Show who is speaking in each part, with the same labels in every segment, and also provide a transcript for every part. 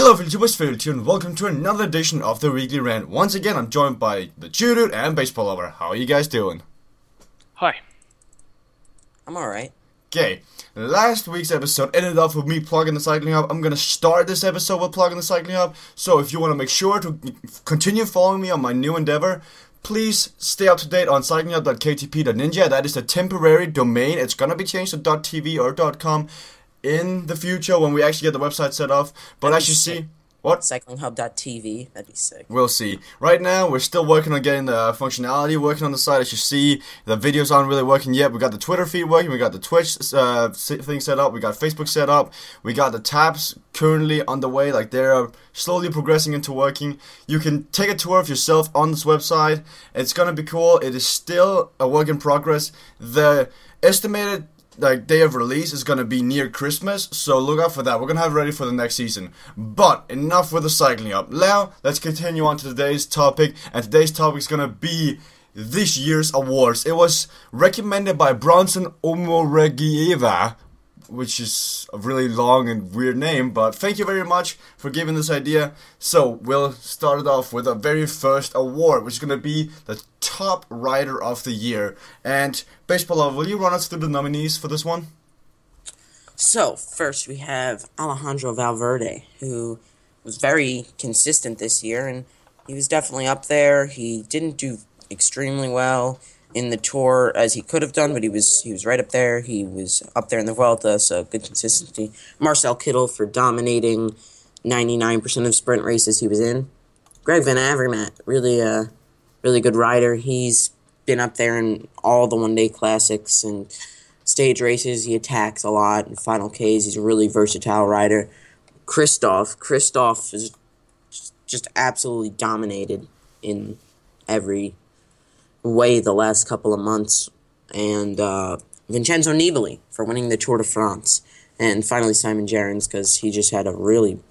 Speaker 1: Hello YouTubers, Phil and welcome to another edition of the Weekly Rant. Once again, I'm joined by TheChudude and Baseballlover. How are you guys doing?
Speaker 2: Hi.
Speaker 3: I'm alright.
Speaker 1: Okay, last week's episode ended off with me plugging the Cycling Hub. I'm gonna start this episode with plugging the Cycling Hub. So if you want to make sure to continue following me on my new endeavor, please stay up to date on cyclinghub.ktp.ninja. That is the temporary domain. It's gonna be changed to .tv or .com in the future when we actually get the website set up. But as you see, what?
Speaker 3: Cyclinghub.tv, that'd be sick.
Speaker 1: We'll see. Right now, we're still working on getting the functionality working on the site. As you see, the videos aren't really working yet. We got the Twitter feed working. We got the Twitch thing set up. We got Facebook set up. We got the tabs currently on the way. Like, they're slowly progressing into working. You can take a tour of yourself on this website. It's gonna be cool. It is still a work in progress. The estimated day of release is going to be near Christmas, so look out for that. We're going to have it ready for the next season. But enough with the Cycling Hub. Now, let's continue on to today's topic, and today's topic is going to be this year's awards. It was recommended by Bronson Omoregieva, which is a really long and weird name, but thank you very much for giving this idea. So, we'll start it off with our very first award, which is going to be the top rider of the year. And Baseballlover, will you run us through the nominees for this one?
Speaker 3: So, first we have Alejandro Valverde, who was very consistent this year, and he was definitely up there. He didn't do extremely well in the Tour as he could have done, but he was right up there. He was up there in the Vuelta, so good consistency. Marcel Kittel for dominating 99% of sprint races he was in. Greg Van Avermaet, really good rider. He's been up there in all the one-day classics and stage races. He attacks a lot in Final Ks. He's a really versatile rider. Kristoff is just absolutely dominated in every way the last couple of months. And Vincenzo Nibali for winning the Tour de France. And finally Simon Gerrans, because he just had a really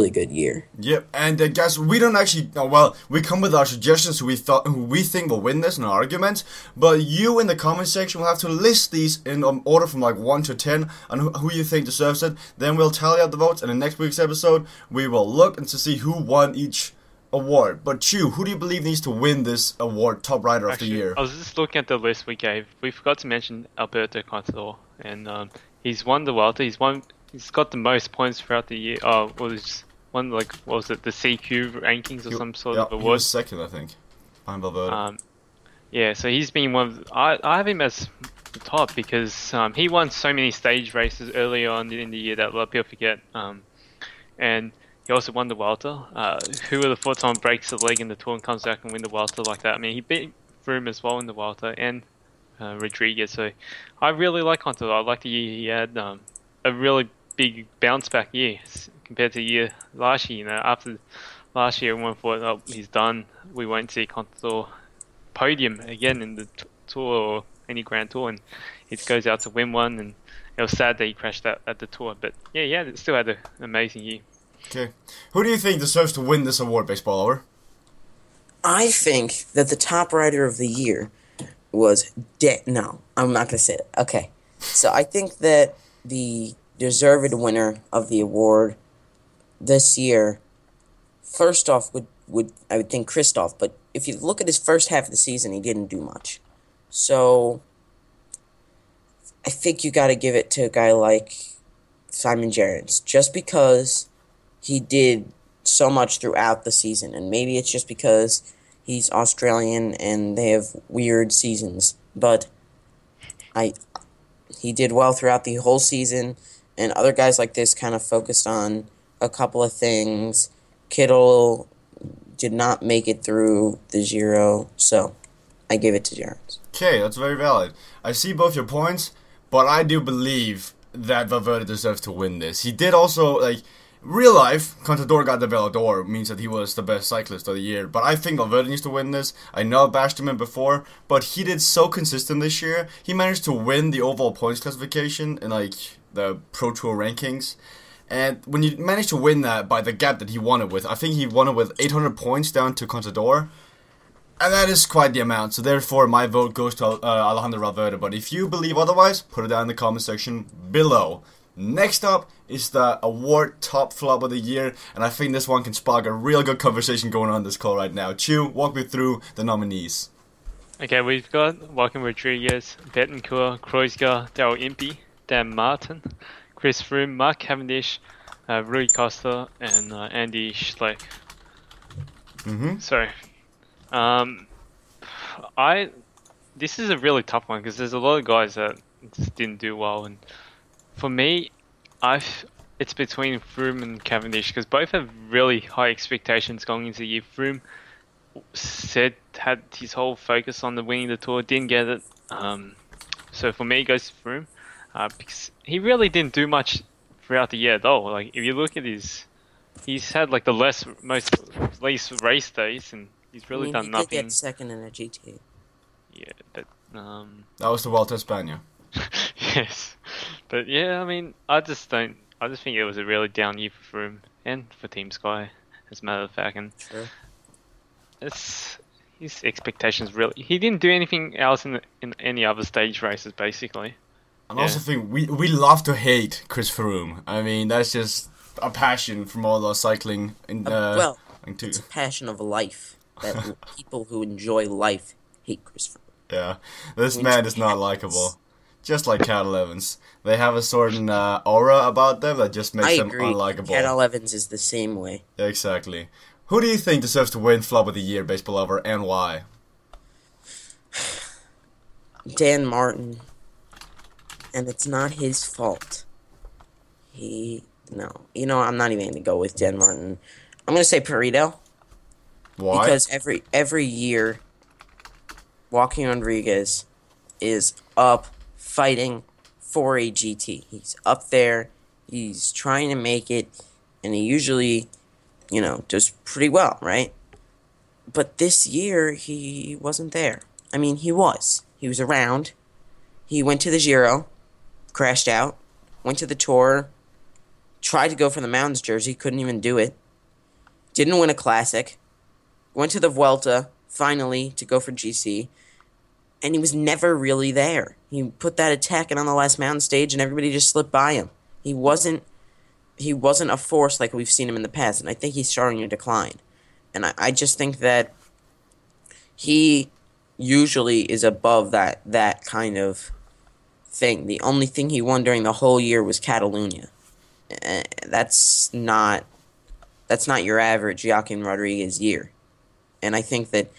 Speaker 3: good year.
Speaker 1: Yep, and guys, we don't actually, we come with our suggestions who we think will win this in our arguments, but you in the comment section will have to list these in order from like 1 to 10 on who you think deserves it. Then we'll tally up the votes, and in next week's episode, we will look and to see who won each award. But Chu, who do you believe needs to win this award, top rider of the year?
Speaker 2: I was just looking at the list we gave. We forgot to mention Alberto Contador, and he's won the Vuelta. He's got the most points throughout the year. He's won the CQ rankings or some sort of award.
Speaker 1: He was second, I think, behind Valverde.
Speaker 2: Yeah, so he's been one of. I have him as the top because he won so many stage races early on in the year that a lot of people forget. And he also won the Vuelta. Who would have thought someone breaks a leg in the Tour and comes back and win the Vuelta like that? I mean, he beat Froome as well in the Vuelta and Rodriguez. So I really like Contador. I like the year he had. A really big bounce back year compared to last year. You know, after last year, everyone thought, "Oh, he's done. We won't see Contador podium again in the Tour or any Grand Tour." And he goes out to win one, and it was sad that he crashed out at the Tour. But yeah, still had an amazing year.
Speaker 1: Okay, who do you think deserves to win this award, Baseballlover?
Speaker 3: I think that the top rider of the year was No, I'm not going to say it. Okay, so I think that the deserved winner of the award this year, first off, I would think Kristoff, but if you look at his first half of the season, he didn't do much. So I think you got to give it to a guy like Simon Gerrans, just because he did so much throughout the season, and maybe it's just because he's Australian and they have weird seasons, but he did well throughout the whole season, and other guys like this kind of focused on a couple of things. Kittel did not make it through the Giro, so I give it to Gerrans.
Speaker 1: Okay, that's very valid. I see both your points, but I do believe that Valverde deserves to win this. He did also, real life, Contador got the Ballon d'Or, means that he was the best cyclist of the year. But I think Valverde needs to win this. I know I bashed him in before, but he did so consistent this year. He managed to win the overall points classification in the Pro Tour rankings. And when you manage to win that by the gap that he won it with, I think he won it with 800 points down to Contador. And that is quite the amount. So therefore, my vote goes to Alejandro Valverde. But if you believe otherwise, put it down in the comment section below. Next up is the award top flop of the year, and I think this one can spark a real good conversation going on this call right now. Chew, walk me through the nominees.
Speaker 2: Okay, we've got Valgren Rodriguez, Betancur, Kreuziger, Daryl Impey, Dan Martin, Chris Froome, Mark Cavendish, Rui Costa, and Andy Schleck. So, this is a really tough one because there's a lot of guys that just didn't do well, and for me, it's between Froome and Cavendish because both have really high expectations going into the year. Froome had his whole focus on the winning the Tour, didn't get it. So for me, it goes to Froome because he really didn't do much throughout the year at all. Like if you look at he's had like the least race days, and he's really done nothing.
Speaker 3: He did get second in a GT.
Speaker 2: Yeah, but
Speaker 1: that was the Vuelta a España.
Speaker 2: Yes, but yeah, I mean, I just think it was a really down year for Froome and for Team Sky, as a matter of fact, and his expectations really. He didn't do anything else in any other stage races, basically.
Speaker 1: And also think we love to hate Chris Froome. I mean, that's just a passion from all those cycling.
Speaker 3: It's a passion of life that people who enjoy life hate Chris Froome.
Speaker 1: Yeah, this man is not likable. Just like Cadel Evans. They have a certain aura about them that just makes them unlikable.
Speaker 3: Cadel Evans is the same way.
Speaker 1: Exactly. Who do you think deserves to win Flop of the Year, Baseball Lover, and why?
Speaker 3: Dan Martin. And it's not his fault. I'm not even going to go with Dan Martin. I'm going to say Peraud.
Speaker 1: Why?
Speaker 3: Because every year, Joaquin Rodriguez is up fighting for a GT. He's up there, he's trying to make it, and he usually, does pretty well, right? But this year, he wasn't there. I mean, he was. He was around. He went to the Giro, crashed out, went to the Tour, tried to go for the Mountains jersey, couldn't even do it. Didn't win a Classic. Went to the Vuelta, finally, to go for GC. And he was never really there. He put that attack in on the last mountain stage, and everybody just slipped by him. He wasn't a force like we've seen him in the past, and I think he's starting to decline. And I just think that he usually is above that kind of thing. The only thing he won during the whole year was Catalunya. That's not your average Joaquin Rodriguez year. And I think that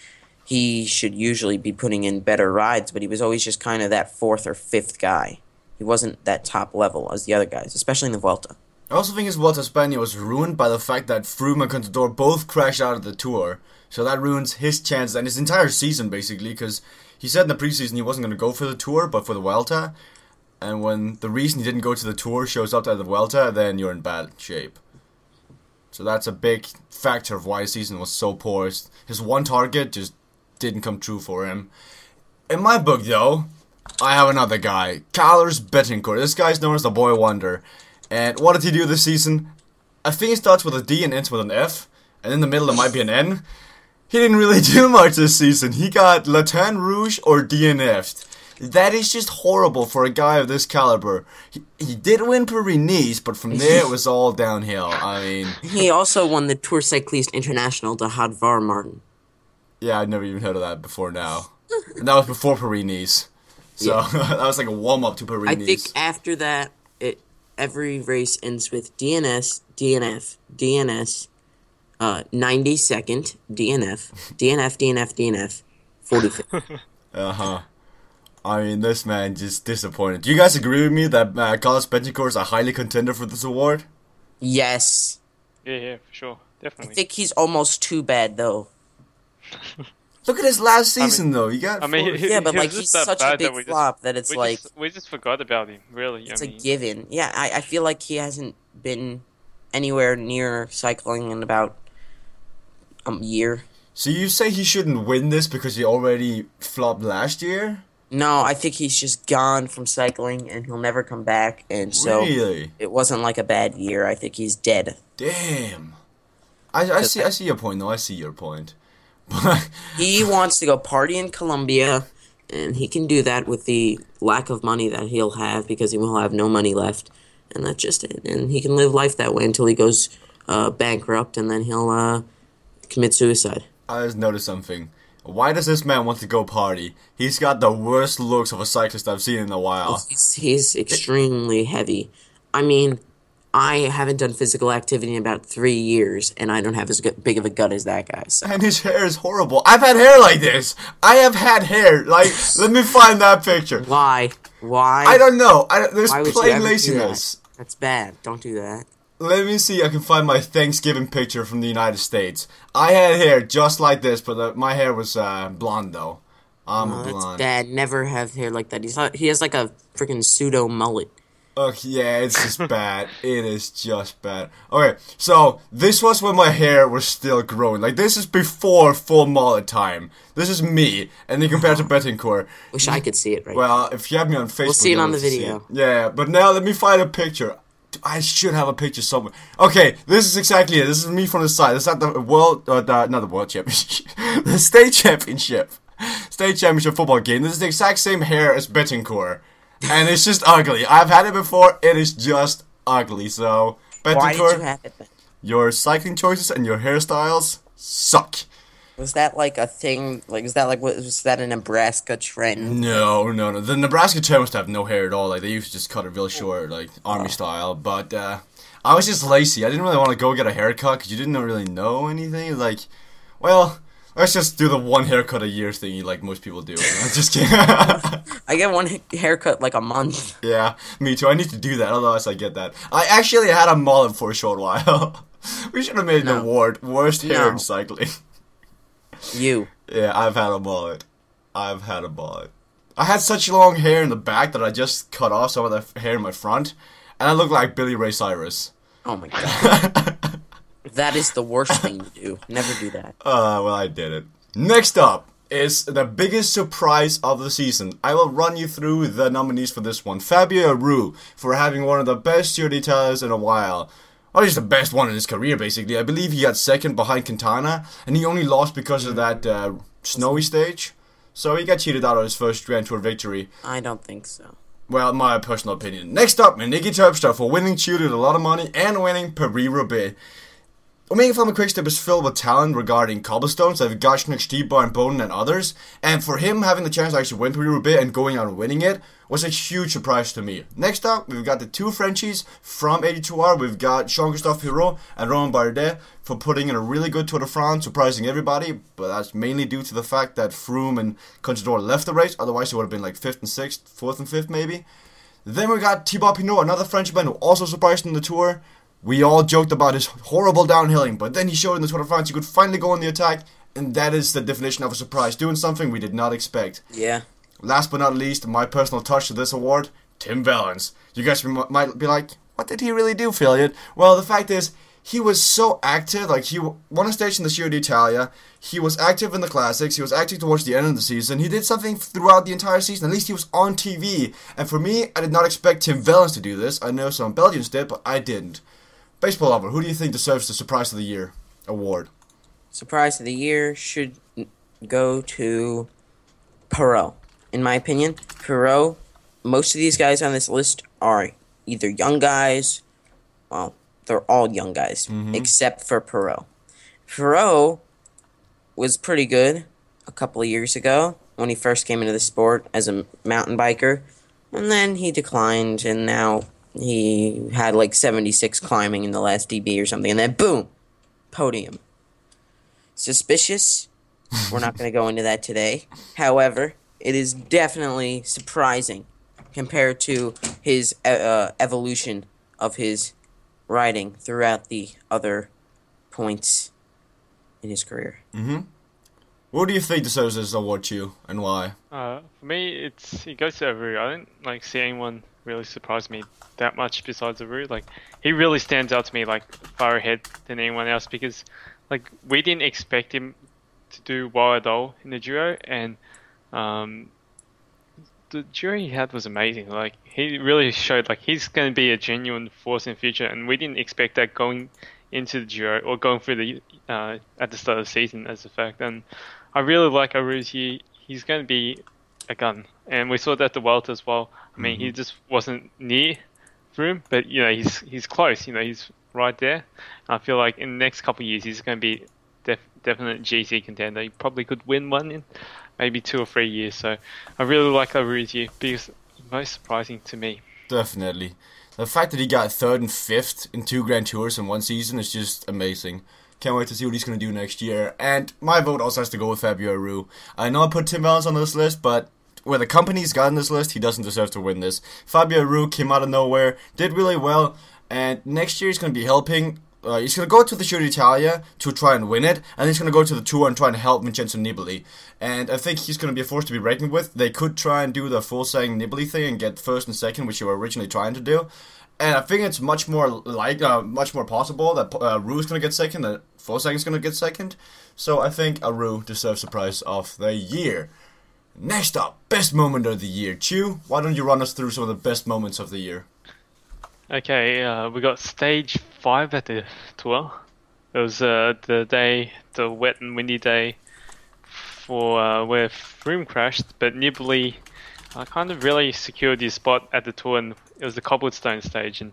Speaker 3: he should usually be putting in better rides, but he was always just kind of that fourth or fifth guy. He wasn't that top level as the other guys, especially in the Vuelta.
Speaker 1: I also think his Vuelta a España was ruined by the fact that Froome and Contador both crashed out of the Tour. So that ruins his chances and his entire season, basically, because he said in the preseason he wasn't going to go for the Tour, but for the Vuelta. And when the reason he didn't go to the Tour shows up at the Vuelta, then you're in bad shape. So that's a big factor of why his season was so poor. His one target just didn't come true for him. In my book, though, I have another guy, Carlos Betancur. This guy's known as the Boy Wonder. And what did he do this season? I think he starts with a D and ends with an F. And in the middle there might be an N. He didn't really do much this season. He got La Tan Rouge or DNF'd. That is just horrible for a guy of this caliber. He did win Paris-Nice, but from there it was all downhill. I mean...
Speaker 3: He also won the Tour Cycliste International to Hadvar Martin.
Speaker 1: Yeah, I'd never even heard of that before now. And that was before Paris-Nice. So that was like a warm-up to Paris-Nice.
Speaker 3: I think after that, every race ends with DNS, DNF, DNS, 92nd, DNF, DNF, DNF, DNF, 45th.
Speaker 1: Uh-huh. I mean, this man just disappointed. Do you guys agree with me that Carlos Betancur is a highly contender for this award?
Speaker 3: Yes.
Speaker 2: Yeah, for sure. Definitely.
Speaker 3: I think he's almost too bad, though.
Speaker 1: Look at his last season, though. You got
Speaker 3: he's such a big flop that it's
Speaker 2: we just forgot about him, really.
Speaker 3: It's a given. Yeah, I feel like he hasn't been anywhere near cycling in about a year.
Speaker 1: So you say he shouldn't win this because he already flopped last year?
Speaker 3: No, I think he's just gone from cycling and he'll never come back. And so it wasn't like a bad year. I think he's dead.
Speaker 1: Damn. I see your point, though. I see your point.
Speaker 3: He wants to go party in Colombia, and he can do that with the lack of money that he'll have because he will have no money left. and that's just it. And he can live life that way until he goes bankrupt, and then he'll commit suicide.
Speaker 1: I just noticed something. Why does this man want to go party? He's got the worst looks of a cyclist I've seen in a while.
Speaker 3: He's extremely heavy. I mean, I haven't done physical activity in about 3 years, and I don't have as big of a gut as that guy. So.
Speaker 1: And his hair is horrible. I've had hair like this. I have had hair. Like, let me find that picture.
Speaker 3: Why?
Speaker 1: I don't know. There's
Speaker 3: Why would
Speaker 1: plain
Speaker 3: you ever
Speaker 1: laziness.
Speaker 3: do that? That's bad. Don't do that.
Speaker 1: Let me see. I can find my Thanksgiving picture from the United States. I had hair just like this, but my hair was blonde though. I'm a blonde.
Speaker 3: That's bad. Never have hair like that. He has like a freaking pseudo mullet.
Speaker 1: Okay, yeah, it's just bad. It is just bad. Okay, so this was when my hair was still growing. Like, this is before full mullet time. This is me, and then compared to Betancur.
Speaker 3: Wish I could see it right
Speaker 1: Well, if you have me on Facebook,
Speaker 3: we'll see it on the video.
Speaker 1: Yeah, but now let me find a picture. I should have a picture somewhere. Okay, this is exactly it. This is me from the side. This is at the world, not the world championship, the state championship football game. This is the exact same hair as Betancur. And it's just ugly. I've had it before. It is just ugly. So, Betancur,
Speaker 3: why did you have it then?
Speaker 1: Your cycling choices and your hairstyles suck.
Speaker 3: Was that like a thing? Like, was that a Nebraska trend?
Speaker 1: No. The Nebraska Terpstra have no hair at all. Like, they used to just cut it real short, like army style. But I was just lazy. I didn't really want to go get a haircut because you didn't really know anything. Like, well, let's just do the one haircut a year thing, like most people do. I'm just kidding.
Speaker 3: I get one haircut like a month.
Speaker 1: Yeah, me too. I need to do that, otherwise I get that. I actually had a mullet for a short while. We should have made an award, worst hair in cycling.
Speaker 3: You.
Speaker 1: Yeah, I've had a mullet. I had such long hair in the back that I just cut off some of the hair in my front, and I look like Billy Ray Cyrus.
Speaker 3: Oh my god. That is the worst thing to do. Never do that.
Speaker 1: Well, I did it. Next up is the biggest surprise of the season. I will run you through the nominees for this one. Fabio Aru, for having one of the best Giro d'Italia in a while. Well, he's the best one in his career, basically. I believe he got second behind Quintana, and he only lost because of that snowy stage. So he got cheated out of his first Grand Tour victory.
Speaker 3: I don't think so.
Speaker 1: Well, my personal opinion. Next up, Niki Terpstra for winning TheChudude a lot of money and winning Paris-Roubaix. Omega Pharma Quickstep is filled with talent regarding cobblestones like Gashnik, Stibar, and Bowden and others, and for him having the chance to actually win Paris-Roubaix and going out and winning it was a huge surprise to me. Next up, we've got the two Frenchies from 82R. We've got Jean-Christophe Peraud and Romain Bardet for putting in a really good Tour de France, surprising everybody, but that's mainly due to the fact that Froome and Contador left the race, otherwise it would have been like 5th and 6th, 4th and 5th maybe. Then we got Thibaut Pinot, another Frenchman who also surprised in the Tour. We all joked about his horrible downhilling, but then he showed in the Tour de France he could finally go on the attack, and that is the definition of a surprise, doing something we did not expect.
Speaker 3: Yeah.
Speaker 1: Last but not least, my personal touch to this award, Tim Wellens. You guys might be like, what did he really do, Philiot? Well, the fact is, he was so active. Like, he won a stage in the Giro d'Italia, he was active in the Classics, he was active towards the end of the season, he did something throughout the entire season, at least he was on TV. And for me, I did not expect Tim Wellens to do this. I know some Belgians did, but I didn't. Baseball Lover, who do you think deserves the Surprise of the Year award?
Speaker 3: Surprise of the Year should go to Peraud. In my opinion, Peraud, most of these guys on this list are either young guys, well, they're all young guys, except for Peraud. Peraud was pretty good a couple of years ago when he first came into the sport as a mountain biker, and then he declined, and now he had like 76 climbing in the last DB or something, and then boom, podium. Suspicious. We're not going to go into that today. However, it is definitely surprising compared to his evolution of his riding throughout the other points in his career.
Speaker 1: What do you think deserves this award to you, and why?
Speaker 2: For me, it goes to Aru. I don't see anyone really surprised me that much besides Aru. Like, he really stands out to me like far ahead than anyone else, because like we didn't expect him to do well at all in the Giro, and the Giro he had was amazing. Like, he really showed like he's going to be a genuine force in the future, and we didn't expect that going into the Giro or going through the at the start of the season as a fact. And I really like Aru's year. He's going to be a gun, and we saw that at the Vuelta as well. I mean, he just wasn't near Froome, but he's close. He's right there. I feel like in the next couple of years he's going to be definite GC contender. He probably could win one in maybe 2 or 3 years. So I really like Laruzier because most surprising to me.
Speaker 1: Definitely. The fact that he got 3rd and 5th in 2 Grand Tours in one season is just amazing. Can't wait to see what he's going to do next year. And my vote also has to go with Fabio Aru. I know I put Tim Wellens on this list, but where the company's got on this list, he doesn't deserve to win this. Fabio Aru came out of nowhere, did really well, and next year he's going to be helping. He's going to go to the Giro d'Italia to try and win it, and he's going to go to the Tour and try and help Vincenzo Nibali. And I think he's going to be a force to be reckoned with. They could try and do the full-sang Nibali thing and get 1st and 2nd, which they were originally trying to do. And I think it's much more possible that Aru is going to get 2nd, that full-sang is going to get 2nd. So I think Aru deserves the prize of the year. Next up, best moment of the year. Chu, why don't you run us through some of the best moments of the year?
Speaker 2: Okay, we got stage 5 at the Tour. It was the wet and windy day for where Froome crashed, but Nibali kind of really secured his spot at the Tour, and it was the cobblestone stage. And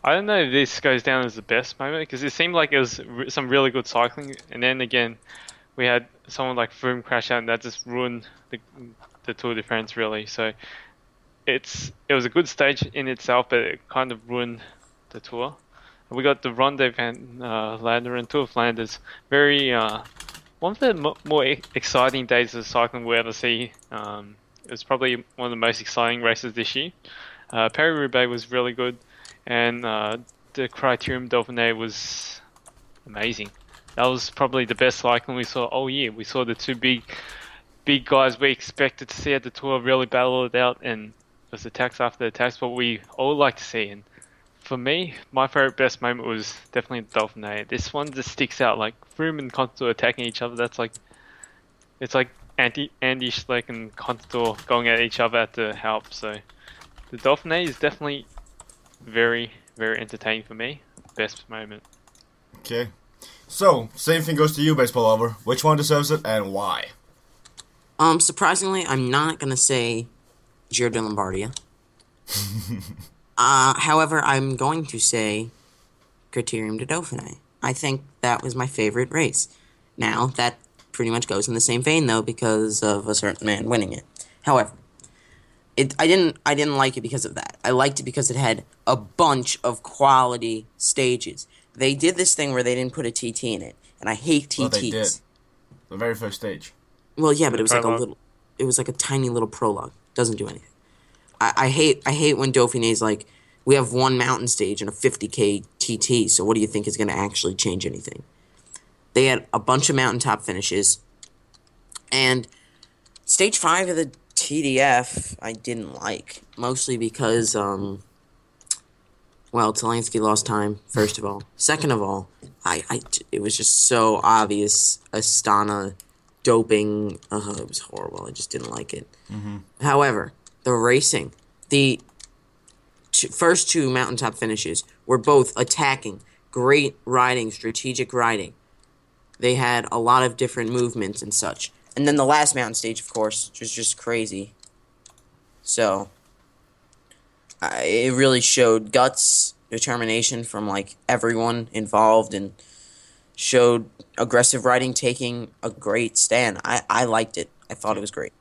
Speaker 2: I don't know if this goes down as the best moment, because it seemed like it was some really good cycling, and then again, we had someone like Froome crash out, and that just ruined the Tour de France, really. So it was a good stage in itself, but it kind of ruined the Tour. And we got the Ronde van Vlanderen, Tour of Flanders. Very one of the more exciting days of cycling we'll ever see. It was probably one of the most exciting races this year. Peraud was really good, and the Critirium Dolphine was amazing. That was probably the best cycling we saw all year. We saw the 2 big guys we expected to see at the Tour really battle it out, and it was attacks after attacks, what we all like to see. And for me, my favorite best moment was definitely the Dauphiné. This one just sticks out, like Froome and Contador attacking each other. It's like Andy Schleck and Contador going at each other at the Alps. So the Dauphiné is definitely very, very entertaining for me. Best moment.
Speaker 1: Okay. So, same thing goes to you, Baseball Lover. Which one deserves it and why?
Speaker 3: Surprisingly, I'm not going to say Giro de Lombardia. However, I'm going to say Critirium de Dauphiné. I think that was my favorite race. Now, that pretty much goes in the same vein, though, because of a certain man winning it. However, I didn't like it because of that. I liked it because it had a bunch of quality stages. They did this thing where they didn't put a TT in it, and I hate TTs.
Speaker 1: Well, they did. The very first stage.
Speaker 3: Well, yeah, but it was like a tiny little prologue. Doesn't do anything. I hate when Dauphiné's like, we have one mountain stage and a 50k TT, so what do you think is going to actually change anything? They had a bunch of mountaintop finishes, and stage 5 of the TDF I didn't like, mostly because, Talansky lost time, first of all. Second of all, it was just so obvious Astana doping. It was horrible. I just didn't like it. Mm-hmm. However, the racing, the first 2 mountaintop finishes were both attacking, great riding, strategic riding. They had a lot of different movements and such. And then the last mountain stage, of course, was just crazy. So it really showed guts, determination from like everyone involved, and showed aggressive riding, taking a great stand. I liked it. I thought it was great.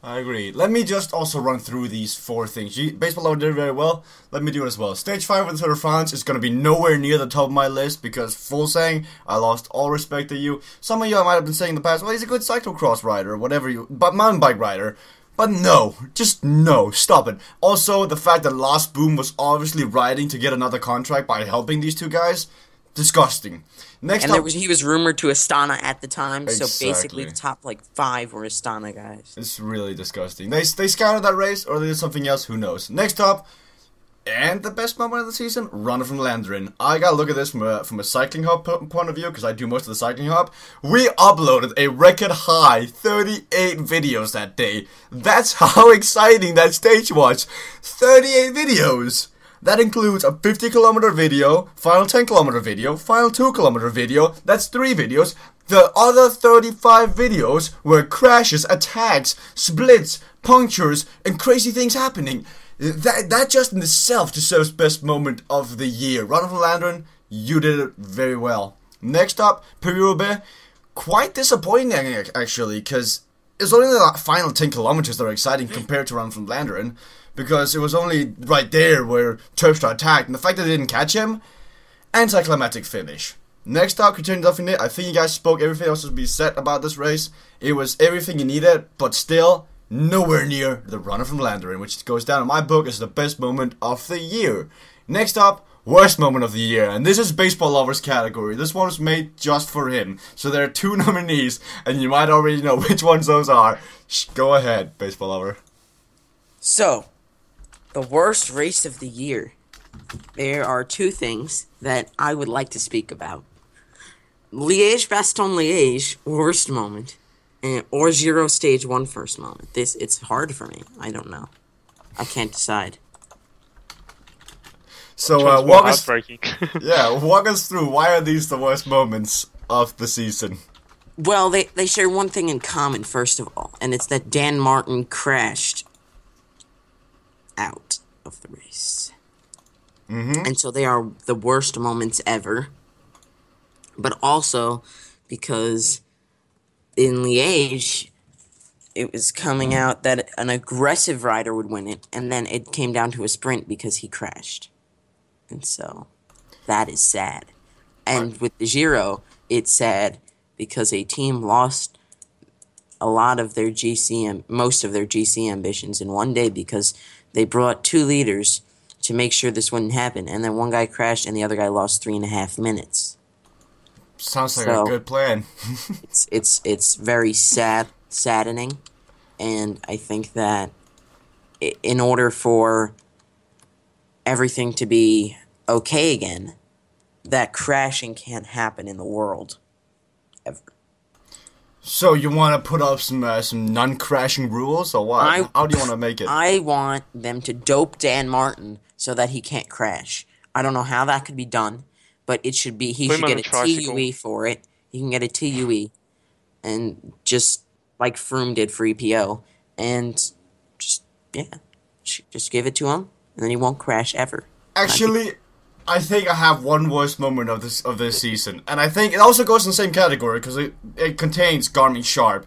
Speaker 1: I agree. Let me just also run through these 4 things. Baseball Lover did very well. Let me do it as well. Stage 5 of the Tour de France is going to be nowhere near the top of my list because, full saying, I lost all respect to you. Some of you I might have been saying in the past, well, he's a good cyclocross rider, or whatever but mountain bike rider. But no, just no, stop it. Also, the fact that Last Boom was obviously riding to get another contract by helping these 2 guys, disgusting.
Speaker 3: He was rumored to Astana at the time, exactly. So basically the top 5 were Astana guys.
Speaker 1: It's really disgusting. They scouted that race, or they did something else, who knows. Next up, and the best moment of the season, Ronde van Vlanderen. I gotta look at this from a cycling hub point of view, because I do most of the cycling hub. We uploaded a record high 38 videos that day. That's how exciting that stage was. 38 videos! That includes a 50-kilometer video, final 10-kilometer video, final 2-kilometer video. That's 3 videos. The other 35 videos were crashes, attacks, splits, punctures, and crazy things happening. That just in itself deserves best moment of the year. Ronde van Vlanderen, you did it very well. Next up, Peraud. Quite disappointing actually, because it's only the final 10 kilometers that are exciting compared to Ronde van Vlanderen, because it was only right there where Terpstra attacked, and the fact that they didn't catch him, anticlimactic finish. Next up, Critirium Dolphine. I think you guys spoke everything else to be said about this race. It was everything you needed, but still nowhere near the Ronde van Vlanderen, which goes down in my book as the best moment of the year. Next up, worst moment of the year, and this is baseball lovers category. This one was made just for him. So there are 2 nominees, and you might already know which ones those are. Go ahead, baseball lover.
Speaker 3: So, the worst race of the year. There are 2 things that I would like to speak about. Liège-Bastogne-Liège, worst moment. Or Giro Stage 1 first moment. It's hard for me. I don't know. I can't decide.
Speaker 1: So, walk us through. Why are these the worst moments of the season?
Speaker 3: Well, they share one thing in common, first of all, and it's that Dan Martin crashed out of the race.
Speaker 1: Mm-hmm.
Speaker 3: And so they are the worst moments ever. But also because in Liège, it was coming out that an aggressive rider would win it, and then it came down to a sprint because he crashed. And so that is sad. And with the Giro, it's sad because a team lost a lot of their most of their GC ambitions in one day because they brought 2 leaders to make sure this wouldn't happen, and then one guy crashed and the other guy lost 3.5 minutes.
Speaker 1: Sounds like a good plan.
Speaker 3: it's very saddening, and I think that in order for everything to be okay again, that crashing can't happen in the world ever.
Speaker 1: So you want to put up some non-crashing rules, or what? How do you want to make it?
Speaker 3: I want them to dope Dan Martin so that he can't crash. I don't know how that could be done, but it should be. He should get a TUE for it. He can get a TUE, and just like Froome did for EPO, and just give it to him, and then he won't crash ever.
Speaker 1: Actually, I think I have one worst moment of this season, and I think it also goes in the same category because it contains Garmin Sharp.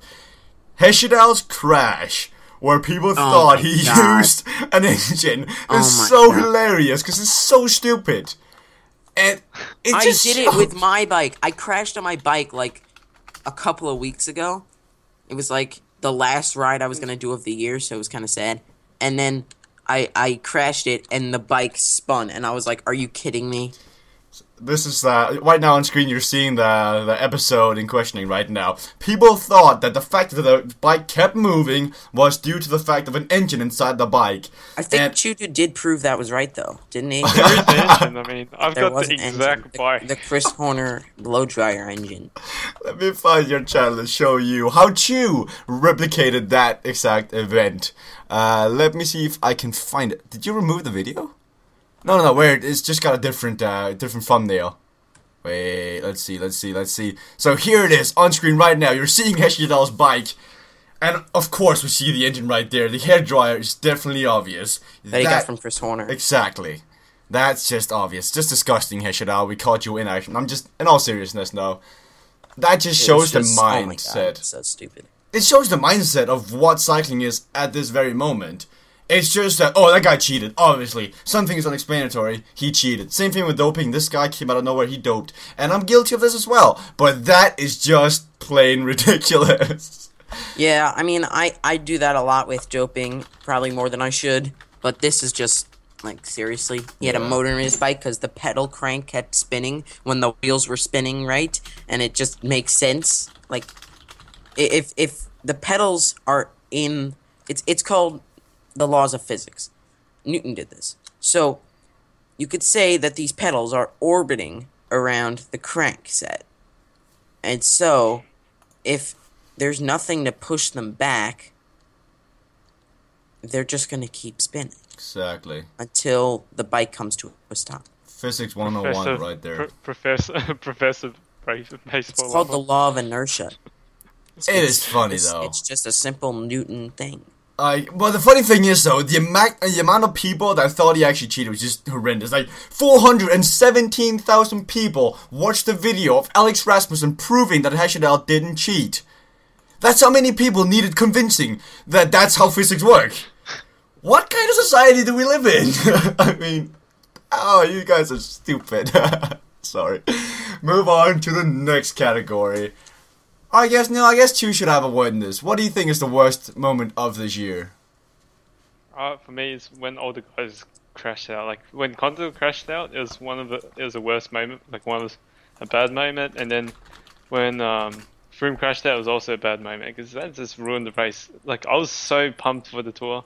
Speaker 1: Hesjedal's crash, where people thought he used an engine, is so hilarious because it's so stupid. And I did
Speaker 3: it with my bike. I crashed on my bike like a couple of weeks ago. It was like the last ride I was gonna do of the year, so it was kind of sad. And then I crashed it, and the bike spun, and I was like, are you kidding me?
Speaker 1: This is, right now on screen you're seeing the episode in questioning right now. People thought that the fact that the bike kept moving was due to the fact of an engine inside the bike.
Speaker 3: I think TheChudude did prove that was right, though, didn't he?
Speaker 2: There is an engine, I mean, I've got the exact bike.
Speaker 3: The Chris Horner blow dryer engine.
Speaker 1: Let me find your channel and show you how Chew replicated that exact event. Let me see if I can find it. Did you remove the video? No, wait, it's just got a different thumbnail. Wait, let's see. So here it is, on screen right now. You're seeing Hesjedal's bike, and of course we see the engine right there. The hairdryer is definitely obvious.
Speaker 3: That he got from Chris Horner.
Speaker 1: Exactly. That's just obvious. Just disgusting, Hesjedal. We caught you in action. I'm just, in all seriousness, no. That just shows the mindset.
Speaker 3: Oh my God, it's so stupid.
Speaker 1: It shows the mindset of what cycling is at this very moment. It's just that, that guy cheated, obviously. Something is unexplanatory, he cheated. Same thing with doping, this guy came out of nowhere, he doped. And I'm guilty of this as well. But that is just plain ridiculous.
Speaker 3: Yeah, I mean, I do that a lot with doping, probably more than I should. But this is just, like, seriously. He had a motor in his bike because the pedal crank kept spinning when the wheels were spinning, right? And it just makes sense. Like, if the pedals are in... It's called... the laws of physics. Newton did this. So, you could say that these pedals are orbiting around the crankset. And so, if there's nothing to push them back, they're just going to keep spinning.
Speaker 1: Exactly.
Speaker 3: until the bike comes to a stop.
Speaker 1: Physics 101 right there.
Speaker 2: Professor Baseball.
Speaker 3: It's called the law of inertia.
Speaker 1: It is funny, though.
Speaker 3: It's just a simple Newton thing.
Speaker 1: Well, the funny thing is, though, the amount of people that thought he actually cheated was just horrendous. Like, 417,000 people watched the video of Alex Rasmussen proving that Hesjedal didn't cheat. That's how many people needed convincing that that's how physics work. What kind of society do we live in? I mean, oh, you guys are stupid. Sorry. Move on to the next category. I guess two should have a word in this. What do you think is the worst moment of this year?
Speaker 2: For me, it's when all the guys crashed out. Like when Continental crashed out, it was the worst moment. Like a bad moment, and then when Froome crashed out, it was also a bad moment because that just ruined the race. Like I was so pumped for the Tour,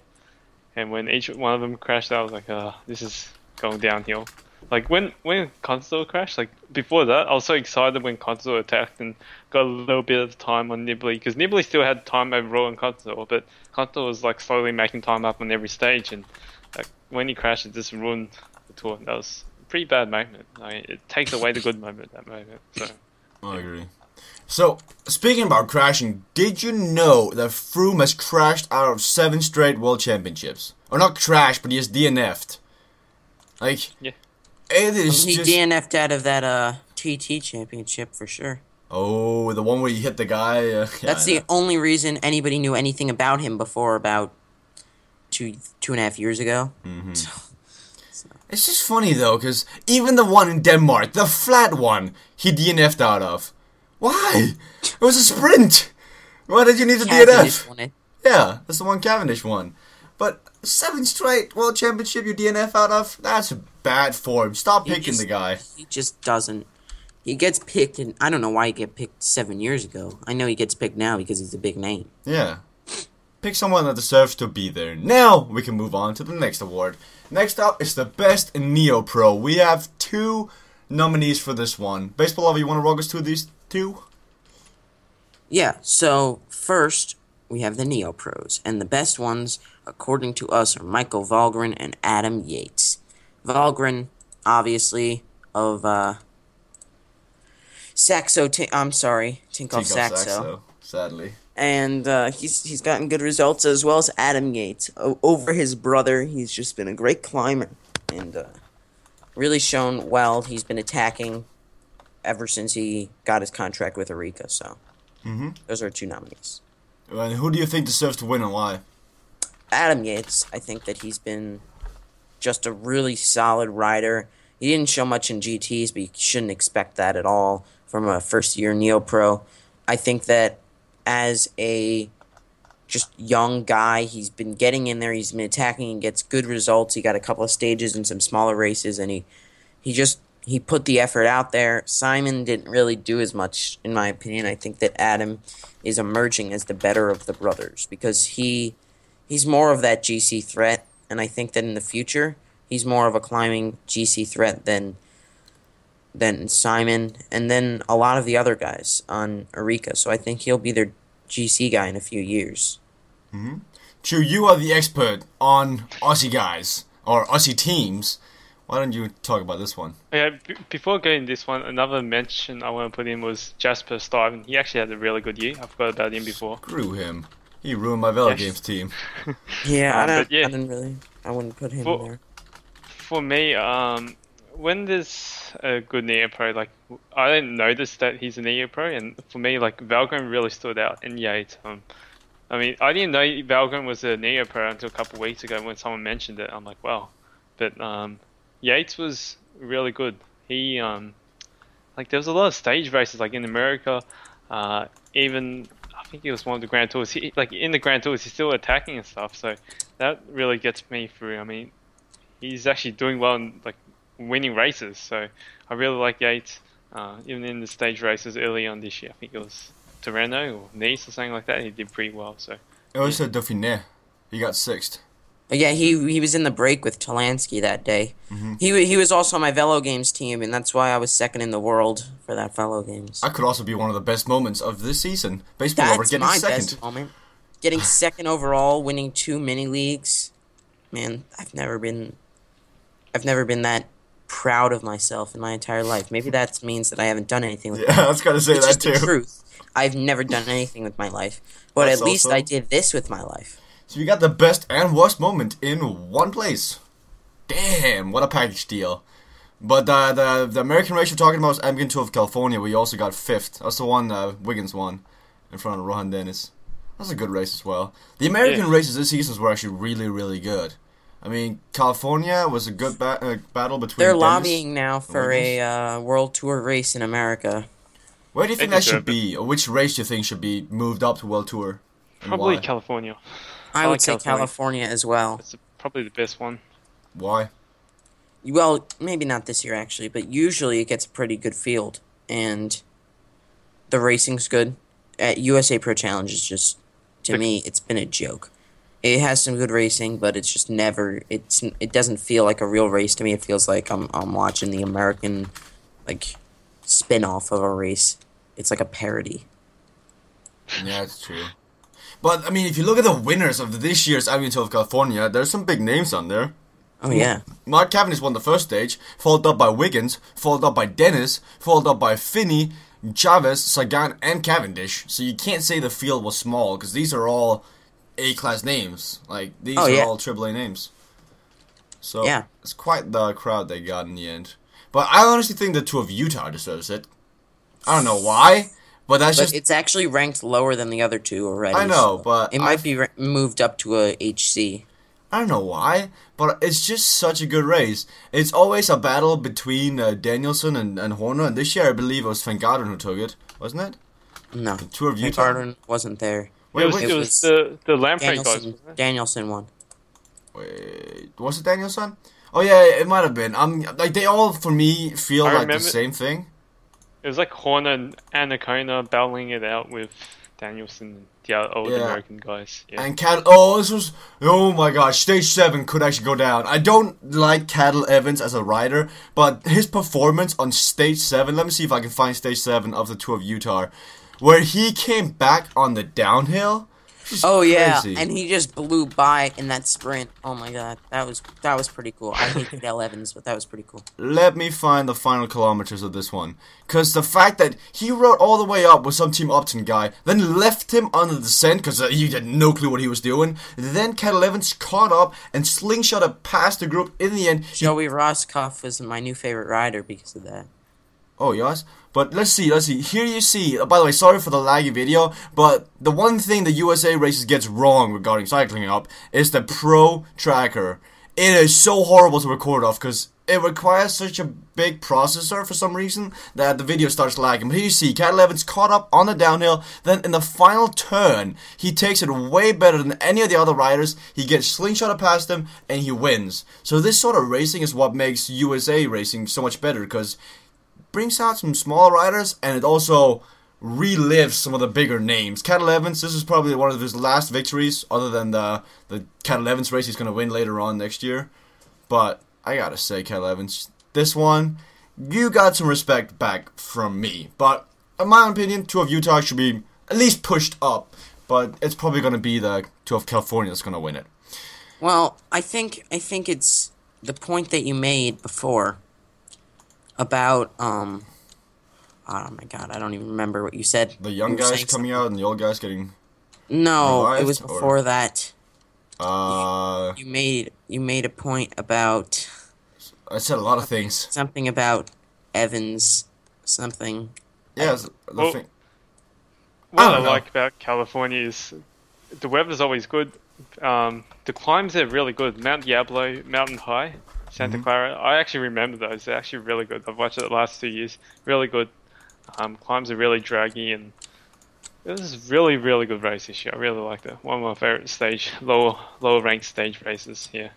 Speaker 2: and when each one of them crashed out, I was like, this is going downhill. Like when Continental crashed, like before that, I was so excited when Continental attacked and got a little bit of time on Nibali because Nibali still had time overall on Continental, but Continental was like slowly making time up on every stage, and like when he crashed, it just ruined the Tour. That was a pretty bad moment. It takes away the good moment. That moment. So
Speaker 1: I agree. So speaking about crashing, did you know that Froome has crashed out of 7 straight World Championships? Or not crashed, but he has DNF'd. Like
Speaker 2: yeah.
Speaker 1: It is
Speaker 3: He
Speaker 1: just...
Speaker 3: DNF'd out of that TT championship for sure.
Speaker 1: Oh, the one where you hit the guy? Yeah,
Speaker 3: That's the only reason anybody knew anything about him before about two and a half years ago.
Speaker 1: Mm-hmm. It's just funny, though, because even the one in Denmark, the flat one, he DNF'd out of. Why? It was a sprint! Why did you need to
Speaker 3: Cavendish
Speaker 1: DNF?
Speaker 3: won it.
Speaker 1: Yeah, that's the one Cavendish won. But 7 straight World Championship you DNF out of? That's bad form. Stop picking the guy.
Speaker 3: He just doesn't. He gets picked, and I don't know why he get picked 7 years ago. I know he gets picked now because he's a big name.
Speaker 1: Yeah. Pick someone that deserves to be there. Now we can move on to the next award. Next up is the Best Neopro. We have 2 nominees for this one. Baseballlover, you want to walk us through these 2?
Speaker 3: Yeah, so first we have the Neopros, and the best ones, according to us, are Michael Valgren and Adam Yates. Valgren, obviously, of Tinkoff Saxo.
Speaker 1: Sadly.
Speaker 3: And he's gotten good results, as well as Adam Yates. Over his brother, he's just been a great climber, and really shown well. He's been attacking ever since he got his contract with Orica, so those are 2 nominees.
Speaker 1: And who do you think deserves to win and why?
Speaker 3: Adam Yates, I think that he's been just a really solid rider. He didn't show much in GTs, but you shouldn't expect that at all from a first-year Neopro. I think that as a just young guy, he's been getting in there, he's been attacking and gets good results. He got a couple of stages in some smaller races, and he put the effort out there. Simon didn't really do as much, in my opinion. I think that Adam is emerging as the better of the brothers because he's more of that GC threat, and I think that in the future he's more of a climbing GC threat than Simon and then a lot of the other guys on Orica. So I think he'll be their GC guy in a few years.
Speaker 1: Chu, you are the expert on Aussie guys or Aussie teams. Why don't you talk about this one?
Speaker 2: Yeah, before getting this one, another mention I want to put in was Jasper Stuyven. He actually had a really good year. I forgot about him before.
Speaker 1: Screw him. He ruined my Velo Games team.
Speaker 3: Yeah, I wouldn't put him in there.
Speaker 2: For me, when there's a good Neopro, like I didn't notice that he's a Neopro, and for me, like Valgren really stood out, and Yates. I mean, I didn't know Valgren was a Neopro until a couple of weeks ago when someone mentioned it. I'm like, wow. But Yates was really good. He like there was a lot of stage races like in America, even I think it was one of the Grand Tours. Like in the Grand Tours, he's still attacking and stuff. So that really gets me through. I mean, he's actually doing well in like winning races. So I really like Yates. Even in the stage races early on this year, I think it was Tirreno or Nice or something like that. He did pretty well. So
Speaker 1: it was Dauphiné. He got 6th.
Speaker 3: Yeah, he was in the break with Talansky that day. He was also on my Velo Games team, and that's why I was 2nd in the world for that Velo Games.
Speaker 1: That could also be one of the best moments of this season. Baseball over getting 2nd.
Speaker 3: Best moment. Getting 2nd overall, winning 2 mini leagues. man, I've never been that proud of myself in my entire life. Maybe that means that I haven't done anything with my life.
Speaker 1: I was gonna say
Speaker 3: It's
Speaker 1: that
Speaker 3: just
Speaker 1: too.
Speaker 3: the truth. I've never done anything with my life, but
Speaker 1: That's
Speaker 3: at least
Speaker 1: also-
Speaker 3: I did this with my life.
Speaker 1: So you got the best and worst moment in one place. Damn, what a package deal. But the American race you're talking about is Ambient Tour of California, where you also got 5th. That's the one Wiggins won in front of Rohan Dennis. That's a good race as well. The American races this season were actually really, really good. I mean, California was a good battle between
Speaker 3: They're
Speaker 1: Dennis
Speaker 3: lobbying now
Speaker 1: and
Speaker 3: for
Speaker 1: Wiggins.
Speaker 3: a World Tour race in America.
Speaker 1: Where do you think
Speaker 2: They
Speaker 1: that should
Speaker 2: deserve
Speaker 1: be? Or which race do you think should be moved up to World Tour? And
Speaker 2: Probably
Speaker 1: why?
Speaker 2: California.
Speaker 3: I
Speaker 2: like
Speaker 3: would say California as well.
Speaker 2: That's probably the best one.
Speaker 1: Why?
Speaker 3: Well, maybe not this year actually, but usually it gets a pretty good field, and the racing's good. At USA Pro Challenge is just, to me, it's been a joke. It has some good racing, but it's just never. It doesn't feel like a real race to me. It feels like I'm watching the American, like, spin-off of a race. It's like a parody.
Speaker 1: Yeah, it's true. But, I mean, if you look at the winners of this year's Ambient Tour of California, there's some big names on there.
Speaker 3: Oh yeah.
Speaker 1: Mark Cavendish won the first stage, followed up by Wiggins, followed up by Dennis, followed up by Finney, Chavez, Sagan, and Cavendish. So you can't say the field was small, because these are all A-class names. Like, these are all AAA names. So, it's quite the crowd they got in the end. But I honestly think the Tour of Utah deserves it. I don't know why, but that's just...
Speaker 3: it's actually ranked lower than the other two already.
Speaker 1: I know,
Speaker 3: so
Speaker 1: but...
Speaker 3: it might be moved up to a HC.
Speaker 1: I don't know why, but it's just such a good race. It's always a battle between Danielson and Horner, and this year I believe it was Van Garderen who took it, wasn't it?
Speaker 3: No,
Speaker 1: The Tour of Utah.
Speaker 3: Gardner wasn't there.
Speaker 1: Wait,
Speaker 2: it was the Lamprey guys,
Speaker 3: Danielson,
Speaker 2: wasn't it?
Speaker 3: Danielson won.
Speaker 1: Wait, was it Danielson? Oh yeah, it might have been. Like they all for me feel
Speaker 2: I
Speaker 1: like the
Speaker 2: remember-
Speaker 1: same thing.
Speaker 2: It was like Horner and Anacona battling it out with Danielson and the other old American guys. Yeah.
Speaker 1: And oh my gosh, stage 7 could actually go down. I don't like Cadel Evans as a rider, but his performance on stage 7, let me see if I can find stage 7 of the Tour of Utah, where he came back on the downhill.
Speaker 3: Oh yeah,
Speaker 1: crazy.
Speaker 3: and he just blew by in that sprint. Oh my god, that was pretty cool. I hate Cadel Evans, but that was pretty cool.
Speaker 1: Let me find the final kilometers of this one. Because the fact that he rode all the way up with some Team Upton guy, then left him on the descent because he had no clue what he was doing. Then Cadel Evans caught up and slingshotted past the group in the end.
Speaker 3: Joey Roscoff was my new favorite rider because of that.
Speaker 1: Oh, yes? But let's see. Here you see, by the way, sorry for the laggy video, but the one thing the USA races gets wrong regarding cycling up is the Pro Tracker. It is so horrible to record off because it requires such a big processor for some reason that the video starts lagging. But here you see, Cadel Evans caught up on the downhill, then in the final turn, he takes it way better than any of the other riders. He gets slingshotted past them, and he wins. So this sort of racing is what makes USA racing so much better because brings out some small riders, and it also relives some of the bigger names. Cadel Evans, this is probably one of his last victories, other than the Cadel Evans race he's going to win later on next year. But I gotta say, Cadel Evans, this one, you got some respect back from me. But in my opinion, Tour of Utah should be at least pushed up, but it's probably going to be the Tour of California that's going to win it.
Speaker 3: Well, I think it's the point that you made before about oh my god, I don't even remember what you said.
Speaker 1: The young
Speaker 3: You were
Speaker 1: guys
Speaker 3: saying
Speaker 1: coming out and the old guys getting...
Speaker 3: No,
Speaker 1: revived,
Speaker 3: it was before that. You made a point about
Speaker 1: I said a lot of things.
Speaker 3: something about Evans, something.
Speaker 1: Yeah,
Speaker 2: Well,
Speaker 1: thing.
Speaker 2: What I
Speaker 1: don't know.
Speaker 2: like about California is the weather's always good. The climbs are really good. Mount Diablo, Mountain High, Santa Clara. I actually remember those. They're actually really good. I've watched it the last 2 years. Really good. Climbs are really draggy, and it was really, really good race this year. I really liked it. One of my favorite lower ranked stage races here.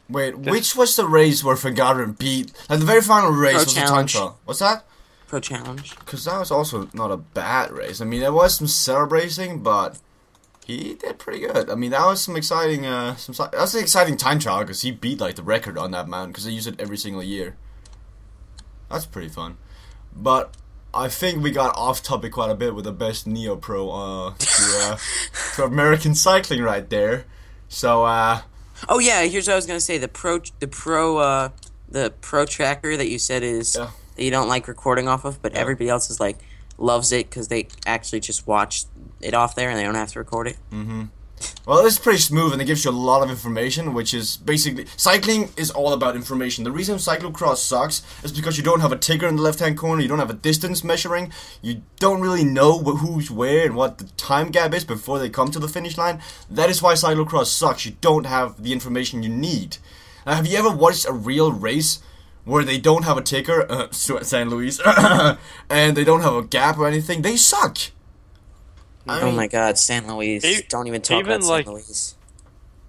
Speaker 1: Wait, which was the race where Van Garderen beat? Like the very final race
Speaker 3: Pro
Speaker 1: was the time
Speaker 3: Challenge.
Speaker 1: trial. What's that?
Speaker 3: Pro Challenge.
Speaker 1: Because that was also not a bad race. I mean, there was some celebrating, but he did pretty good. I mean, that was some exciting. That's an exciting time trial because he beat like the record on that mountain because they use it every single year. That's pretty fun. But I think we got off topic quite a bit with the best Neopro to American cycling right there. So
Speaker 3: Oh yeah, here's what I was gonna say. The pro tracker that you said is that you don't like recording off of, but everybody else is like loves it because they actually just watch it off there and they don't have to record it.
Speaker 1: Mm-hmm. Well, it's pretty smooth and it gives you a lot of information, which is basically... Cycling is all about information. The reason cyclocross sucks is because you don't have a ticker in the left-hand corner, you don't have a distance measuring, you don't really know who's where and what the time gap is before they come to the finish line. That is why cyclocross sucks. You don't have the information you need. Now, have you ever watched a real race where they don't have a ticker, San Luis, and they don't have a gap or anything? They suck!
Speaker 3: Oh my god, San Luis. Don't even talk about San Luis.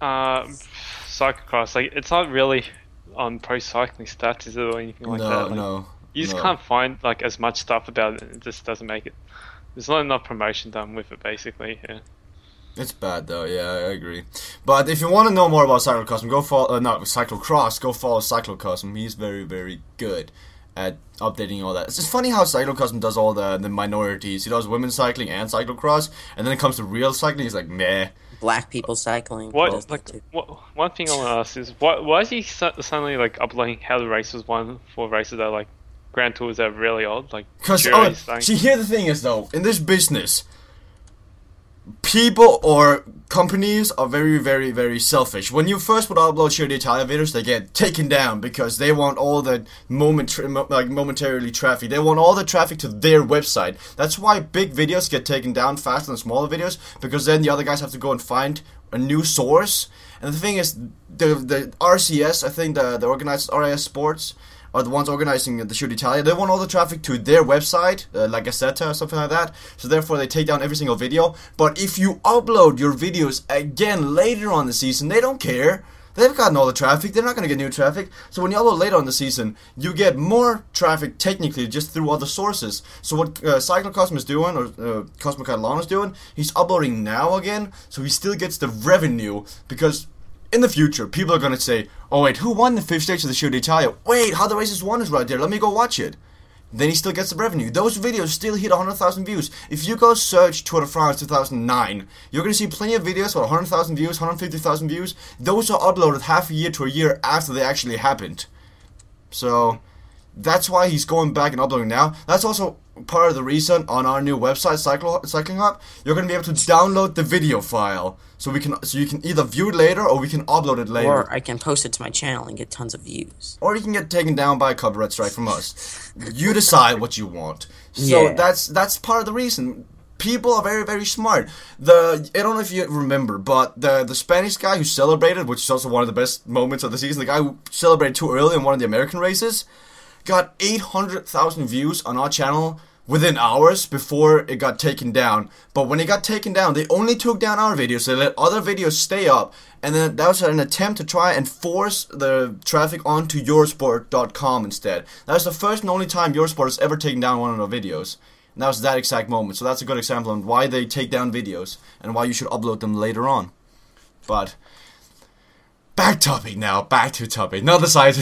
Speaker 2: Cyclocross, like, it's not really on pro cycling stats, is it, or anything like that? Like,
Speaker 1: No.
Speaker 2: You just can't find, like, as much stuff about it. It just doesn't make it. There's not enough promotion done with it, basically, yeah.
Speaker 1: It's bad, though, yeah, I agree. But if you want to know more about cyclocross, go follow, cyclocross, go follow Cyclocosm. He's very, very good at updating all that. It's just funny how Cyclocosm does all the minorities. He does women's cycling and cyclocross, and then it comes to real cycling, he's like, meh.
Speaker 3: Black people cycling.
Speaker 2: One thing I want to ask is, why is he suddenly, like, uploading how the races won for races that are, like, Grand Tours that are really old? Like,
Speaker 1: because, see, here the thing is, though, in this business, people or companies are very, very, very selfish. When you first would upload Giro d'Italia videos, they get taken down because they want all the momentarily traffic. They want all the traffic to their website. That's why big videos get taken down faster than smaller videos, because then the other guys have to go and find a new source. And the thing is, the RCS, I think the organizers, RAS Sports, are the ones organizing the Giro d'Italia. They want all the traffic to their website, like Gazzetta or something like that. So therefore they take down every single video. But if you upload your videos again later on the season, they don't care. They've gotten all the traffic. They're not going to get new traffic. So when you upload later on the season, you get more traffic technically just through other sources. So what Cyclocosm is doing, or Cosmo Catalan is doing, he's uploading now again. So he still gets the revenue, because in the future, people are going to say, oh wait, who won the 5th stage of the Giro d'Italia? Wait, How the Races Won is right there, let me go watch it. Then he still gets the revenue. Those videos still hit 100,000 views. If you go search Tour de France 2009, you're going to see plenty of videos with 100,000 views, 150,000 views. Those are uploaded half a year to a year after they actually happened. So that's why he's going back and uploading now. That's also part of the reason on our new website, Cycling Hub, you're going to be able to download the video file. So you can either view it later or we can upload it later.
Speaker 3: Or I can post it to my channel and get tons of views.
Speaker 1: Or you can get taken down by a copyright strike from us. You decide what you want. So that's part of the reason. People are very, very smart. I don't know if you remember, but the Spanish guy who celebrated, which is also one of the best moments of the season, the guy who celebrated too early in one of the American races, got 800,000 views on our channel within hours before it got taken down. But when it got taken down, they only took down our videos, so they let other videos stay up, and then that was an attempt to try and force the traffic onto Eurosport.com instead. That was the first and only time Eurosport has ever taken down one of our videos. And that was that exact moment, so that's a good example on why they take down videos, and why you should upload them later on. But back to topic. Another side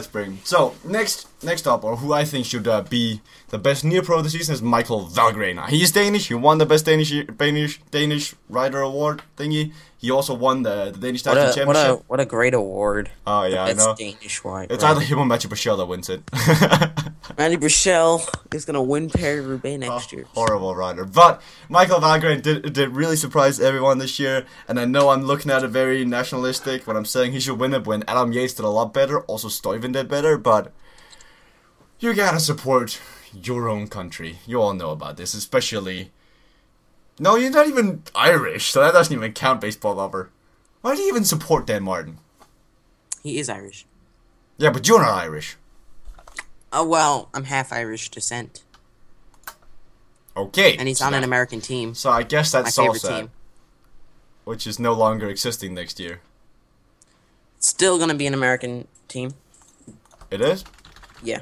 Speaker 1: spring. So next up, or who I think should be the best Neopro of the season, is Michael Valgren. He's Danish. He won the best Danish rider award thingy. He also won the Danish Tactical Championship.
Speaker 3: What a great award.
Speaker 1: Oh yeah, I know.
Speaker 3: Danish rider.
Speaker 1: It's either him or Mathieu Buchel that wins it.
Speaker 3: Mathieu Buchel is gonna win Paris-Roubaix next year.
Speaker 1: Horrible rider. But Michael Valgren did really surprise everyone this year, and I know I'm looking at it very nationalistic when I'm saying he should win it, when Adam Yates did a lot better, also Stuyven did better, but you gotta support your own country. You all know about this, especially... No, you're not even Irish, so that doesn't even count, baseball lover. Why do you even support Dan Martin?
Speaker 3: He is Irish.
Speaker 1: Yeah, but you're not Irish.
Speaker 3: Oh, well, I'm half Irish descent.
Speaker 1: Okay.
Speaker 3: And he's on an American team.
Speaker 1: So I guess that's
Speaker 3: my favorite
Speaker 1: Salsa,
Speaker 3: team.
Speaker 1: which is no longer existing next year.
Speaker 3: It's still gonna be an American team.
Speaker 1: It is?
Speaker 3: Yeah.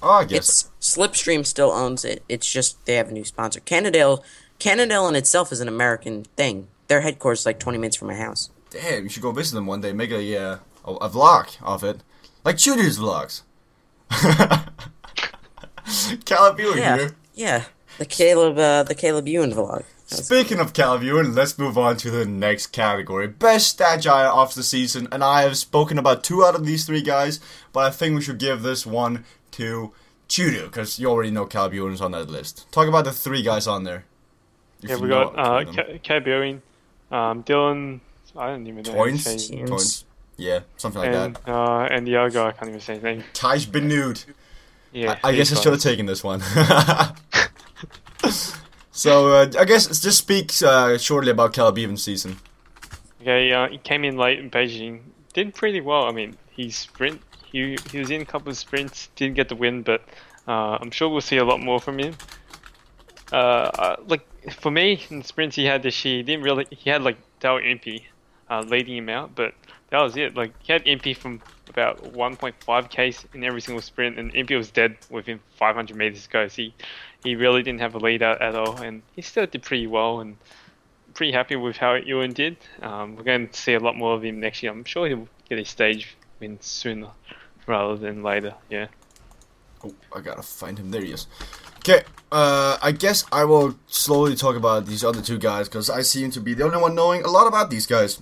Speaker 1: Oh, I guess.
Speaker 3: Slipstream still owns it. It's just they have a new sponsor. Cannondale in itself is an American thing. Their headquarters is like 20 minutes from my house.
Speaker 1: Damn, you should go visit them one day. Make a vlog of it, like TheChudude's vlogs. Caleb Ewan here.
Speaker 3: Yeah, the Caleb Ewan vlog.
Speaker 1: Speaking of Calvion, let's move on to the next category. Best Stagire of the season, and I have spoken about 2 out of these 3 guys, but I think we should give this one to TheChudude, because you already know Calvion is on that list. Talk about the 3 guys on there.
Speaker 2: Yeah, we got Calvion, Dylan, I don't even know.
Speaker 1: Theuns. Yeah, something like that.
Speaker 2: And the other guy, I can't even say his name.
Speaker 1: Tiesj Benoot.
Speaker 2: Yeah,
Speaker 1: I guess I should have taken this one. So, I guess let's just speak shortly about Calbevon's season.
Speaker 2: Okay, he came in late in Beijing. Did pretty well. I mean, he was in a couple of sprints, didn't get the win, but I'm sure we'll see a lot more from him. Like, for me, in the sprints he had this year, he had, like, Dale Impey leading him out, but that was it. Like, he had Impey from about 1.5k in every single sprint, and Impey was dead within 500 meters to go. So he really didn't have a lead out at all, and he still did pretty well, and pretty happy with how Ewan did. We're going to see a lot more of him next year. I'm sure he'll get a stage win sooner rather than later. Yeah.
Speaker 1: Oh, I gotta find him. There he is. Okay, I guess I will slowly talk about these other 2 guys, because I seem to be the only one knowing a lot about these guys,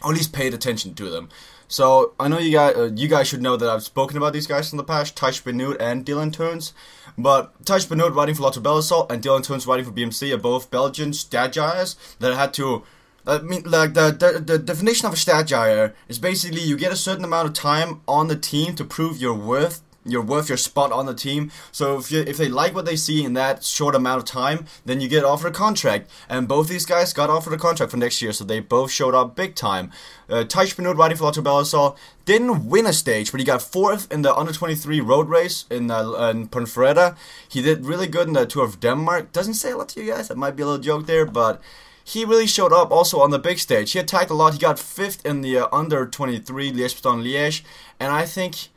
Speaker 1: or at least paid attention to them. So, I know you guys should know that I've spoken about these guys in the past, Tiesj Benoot and Dylan Theuns. But Tiesj Benoot riding for Lotto Belisol and Dylan Theuns riding for BMC are both Belgian Stagires that had to... I mean, like, the definition of a Stagire is basically you get a certain amount of time on the team to prove your worth, your spot on the team. So if they like what they see in that short amount of time, then you get offered a contract. And both these guys got offered a contract for next year, so they both showed up big time. Tiesj Benoot riding for Lotto Belisol didn't win a stage, but he got 4th in the under-23 road race in Ponferrada. He did really good in the Tour of Denmark. Doesn't say a lot to you guys, that might be a little joke there, but he really showed up also on the big stage. He attacked a lot. He got 5th in the under-23 Liège-Bastogne-Liège, and I think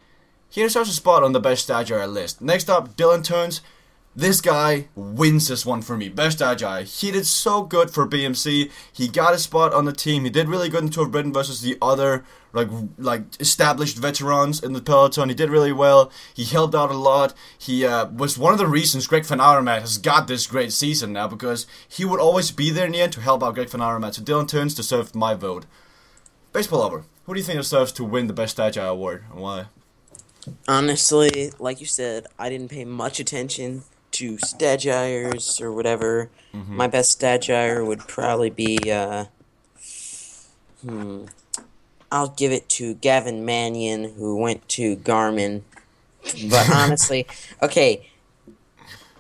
Speaker 1: he deserves a spot on the best Stagire list. Next up, Dylan Theuns. This guy wins this one for me. Best Stagire. He did so good for BMC. He got a spot on the team. He did really good in Tour of Britain versus the other like established veterans in the peloton. He did really well. He helped out a lot. He was one of the reasons Greg van Avermaet has got this great season now, because he would always be there in the end to help out Greg van Avermaet. So Dylan Theuns deserved my vote. Baseball Lover, who do you think deserves to win the best Stagire award, and why?
Speaker 3: Honestly, like you said, I didn't pay much attention to Stagires or whatever. My best Stagire would probably be, I'll give it to Gavin Mannion, who went to Garmin. But honestly, okay,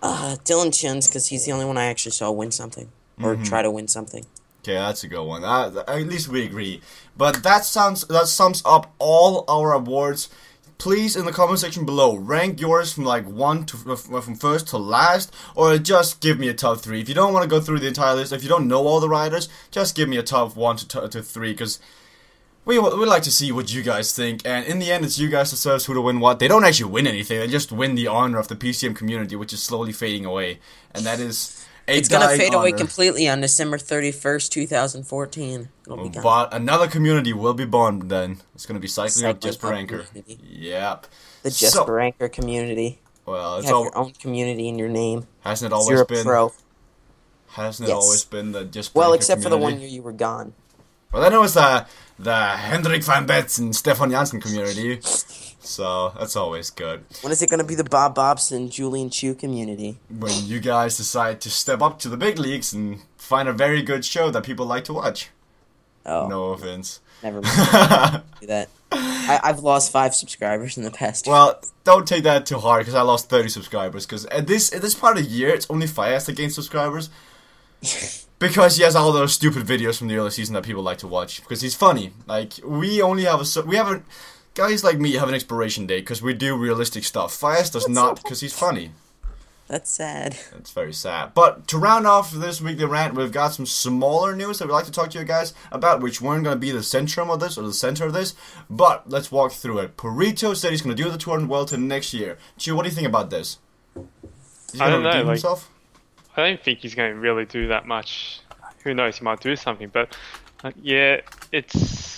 Speaker 3: Dylan Theuns, because he's the only one I actually saw win something, or try to win something. Okay,
Speaker 1: that's a good one. At least we agree. But that sums up all our awards. Please, in the comment section below, rank yours from like from first to last, or just give me a top 3. If you don't want to go through the entire list, if you don't know all the riders, just give me a top 1 to 3, because we like to see what you guys think. And in the end, it's you guys that deserves who to win what. They don't actually win anything; they just win the honor of the PCM community, which is slowly fading away. And that is
Speaker 3: it's gonna fade away completely on December 31st, 2014.
Speaker 1: But another community will be born then. It's gonna be Cycling Up Jesper Anchor. Yep.
Speaker 3: The Jesper Anchor community.
Speaker 1: Well, it's
Speaker 3: all your own community in your name.
Speaker 1: Hasn't it always been?
Speaker 3: Pro.
Speaker 1: Hasn't it always been the Jesper
Speaker 3: Well,
Speaker 1: Anchor
Speaker 3: except
Speaker 1: community?
Speaker 3: for the one year you were gone.
Speaker 1: Well, then it was the Hendrik van Betz and Stefan Janssen community. So, that's always good.
Speaker 3: When is it going to be the Bob Bobson, Julian Chu community?
Speaker 1: When you guys decide to step up to the big leagues and find a very good show that people like to watch. Oh. No offense.
Speaker 3: Never mind. Do that. I've lost 5 subscribers in the past 2
Speaker 1: Well, don't take that too hard, because I lost 30 subscribers. Because at this part of the year, it's only Fias that gains subscribers. Because he has all those stupid videos from the early season that people like to watch. Because he's funny. Like, we haven't... Guys like me have an expiration date because we do realistic stuff. Fias does not because he's funny.
Speaker 3: That's sad.
Speaker 1: That's very sad. But to round off this weekly rant, we've got some smaller news that we'd like to talk to you guys about, which weren't going to be the centrum of this or the center of this. But let's walk through it. Peraud said he's going to do the Tour in Vuelta next year. Chu, what do you think about this?
Speaker 2: I don't know. I don't think he's going to really do that much. Who knows? He might do something, but yeah, it's.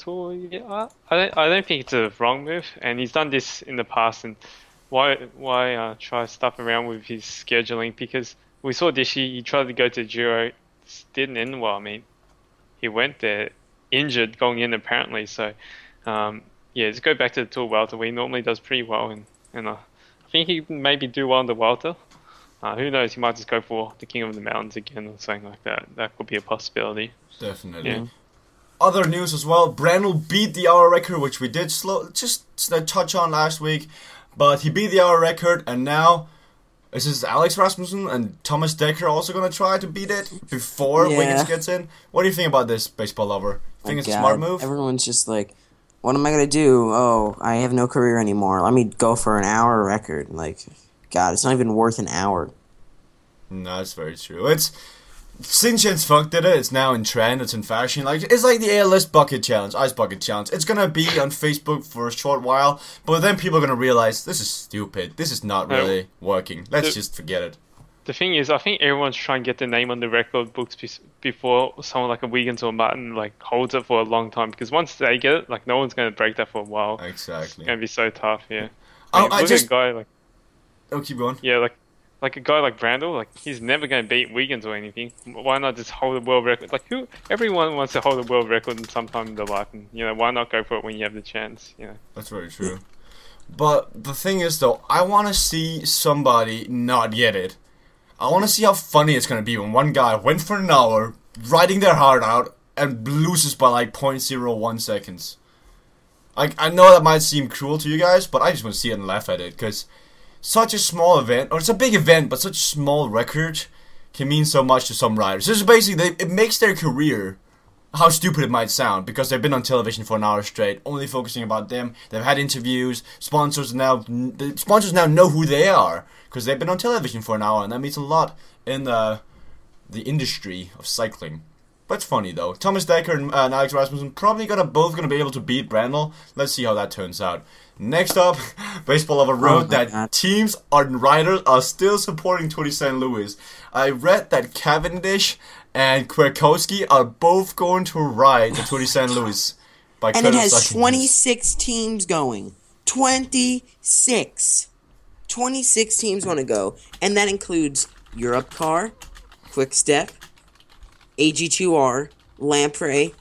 Speaker 2: I don't think it's a wrong move, and he's done this in the past, and why try stuff around with his scheduling? Because we saw this year he tried to go to Giro, didn't end well. I mean, he went there injured going in apparently. So, just go back to the Tour Welter where he normally does pretty well, and I think he can maybe do well in the Welter. Who knows? He might just go for the King of the Mountains again or something like that. That could be a possibility.
Speaker 1: Definitely.
Speaker 2: Yeah.
Speaker 1: Other news as well. Brandl beat the hour record, which we did just touch on last week. But he beat the hour record, and now is this Alex Rasmussen and Thomas Dekker also going to try to beat it before Wiggins gets in? What do you think about this, baseball lover? Think it's a smart move?
Speaker 3: Everyone's just like, what am I going to do? Oh, I have no career anymore. Let me go for an hour record. Like, God, it's not even worth an hour.
Speaker 1: No, that's very true. Since Jens Funk did it, it's now in trend, it's in fashion. It's like the ALS bucket challenge, ice bucket challenge. It's gonna be on Facebook for a short while, but then people are gonna realize this is stupid. This is not really working. Let's just forget it.
Speaker 2: The thing is, I think everyone's trying to get their name on the record books before someone like a Wiggins or Martin holds it for a long time. Because once they get it, no one's gonna break that for a while.
Speaker 1: Exactly.
Speaker 2: It's gonna be so tough. Yeah.
Speaker 1: I just.
Speaker 2: A guy
Speaker 1: keep going.
Speaker 2: Yeah, like a guy like Brandl, he's never going to beat Wiggins or anything. Why not just hold a world record? Everyone wants to hold a world record sometime in their life, and why not go for it when you have the chance?
Speaker 1: That's very true. But the thing is, though, I want to see somebody not get it. I want to see how funny it's going to be when one guy went for an hour, riding their heart out, and loses by 0.01 seconds. I know that might seem cruel to you guys, but I just want to see it and laugh at it, because such a small event, or it's a big event, but such a small record can mean so much to some riders. This is basically, it makes their career, how stupid it might sound, because they've been on television for an hour straight, only focusing about them. They've had interviews, the sponsors now know who they are, because they've been on television for an hour, and that means a lot in the industry of cycling. But it's funny though. Thomas Dekker and Alex Rasmussen probably both gonna be able to beat Brandl. Let's see how that turns out. Next up, Baseball Lover wrote that teams and riders are still supporting Tour de St. Louis. I read that Cavendish and Kwiatkowski are both going to ride the Tour de St. Louis.
Speaker 3: And it has 26 teams going. 26. 26 teams want to go. And that includes Europcar, Quick-Step, AG2R, Lamprey,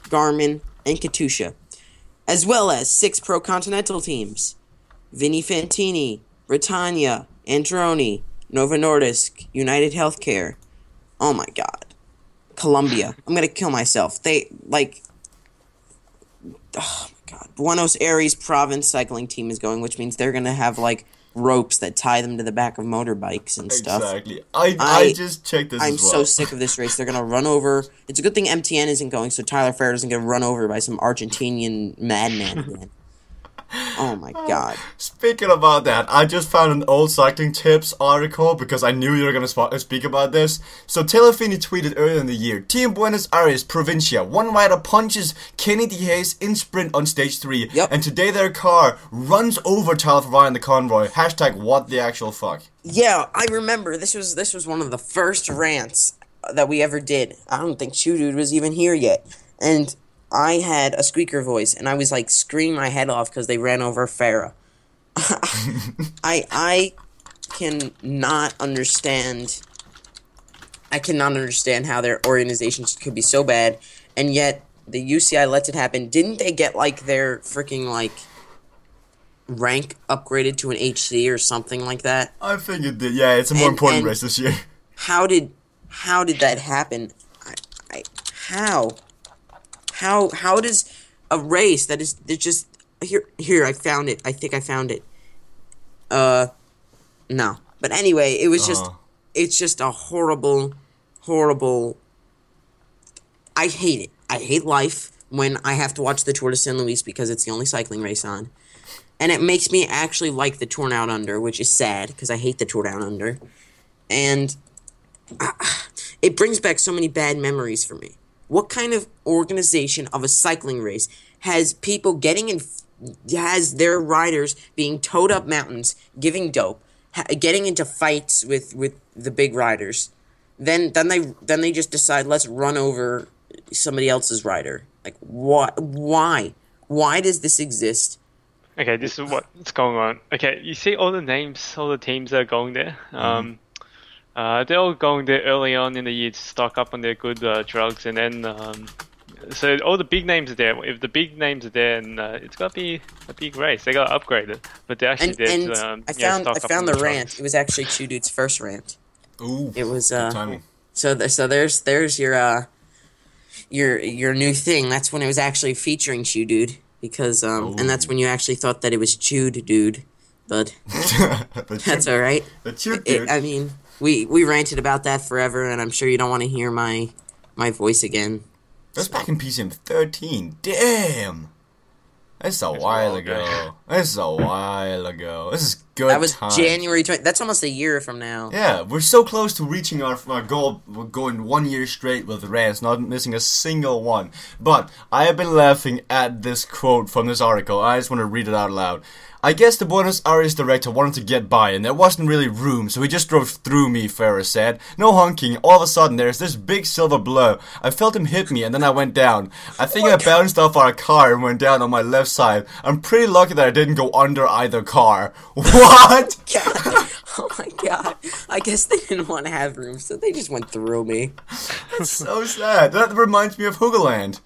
Speaker 3: Garmin, and Katusha. As well as 6 pro-continental teams. Vinny Fantini, Britannia, Androni, Novo Nordisk, United Healthcare. Oh my god. Columbia. I'm gonna kill myself. Oh my god. Buenos Aires Province Cycling Team is going, which means they're gonna have ropes that tie them to the back of motorbikes and stuff.
Speaker 1: Exactly. I just checked this as well.
Speaker 3: I'm so sick of this race. They're going to run over. It's a good thing MTN isn't going, so Tyler Fair doesn't get run over by some Argentinian madman again. Oh my god.
Speaker 1: Speaking about that, I just found an old cycling tips article because I knew you were going to speak about this. So Taylor Finney tweeted earlier in the year, Team Buenos Aires Provincia, one rider punches Kenny Diaz in sprint on stage 3, and today their car runs over Tyler Farvar in the convoy. Hashtag what the actual fuck.
Speaker 3: Yeah, I remember. This was one of the first rants that we ever did. I don't think TheChudude was even here yet. And I had a squeaker voice, and I was screaming my head off because they ran over Farah. I cannot understand. I cannot understand how their organization could be so bad, and yet the UCI lets it happen. Didn't they get their freaking rank upgraded to an HC or something like that?
Speaker 1: I think it did. Yeah, it's a more important race this year.
Speaker 3: How did that happen? How does a race that is just here I found it. I think I found it. No. But anyway, it was it's just a horrible I hate it. I hate life when I have to watch the Tour de St. Louis because it's the only cycling race on. And it makes me actually like the Tour Down Under, which is sad because I hate the Tour Down Under. And it brings back so many bad memories for me. What kind of organization of a cycling race has people has their riders being towed up mountains, giving dope, getting into fights with the big riders? Then they just decide, let's run over somebody else's rider. What? Why? Why does this exist?
Speaker 2: Okay, this is what's going on. Okay, you see all the names, all the teams that are going there. They're all going there early on in the year to stock up on their good drugs, and then so all the big names are there. If the big names are there, and it's got to be a big race. They got to upgrade it, but they're actually there to
Speaker 3: I
Speaker 2: stock up on
Speaker 3: found the
Speaker 2: drugs.
Speaker 3: rant. It was actually TheChudude's first rant.
Speaker 1: Ooh,
Speaker 3: It was
Speaker 1: good timing.
Speaker 3: so there's your new thing. That's when it was actually featuring TheChudude, because and that's when you actually thought that it was TheChudude, but that's all right. I mean, we ranted about that forever, and I'm sure you don't want to hear my voice again.
Speaker 1: That's back in PCM 13. Damn. That's a while ago. This is good.
Speaker 3: That was
Speaker 1: time.
Speaker 3: January 20. That's almost a year from now.
Speaker 1: Yeah, we're so close to reaching our goal. We're going 1 year straight with rants, not missing a single one. But I have been laughing at this quote from this article. I just want to read it out loud. I guess the Buenos Aires director wanted to get by, and there wasn't really room, so he just drove through me, Farah said. No honking. All of a sudden, there's this big silver blur. I felt him hit me, and then I went down. I think I bounced off our car and went down on my left side. I'm pretty lucky that I didn't go under either car. What?
Speaker 3: God. Oh my god. I guess they didn't want to have room, so they just went through me.
Speaker 1: That's so sad. That reminds me of Hoogerland.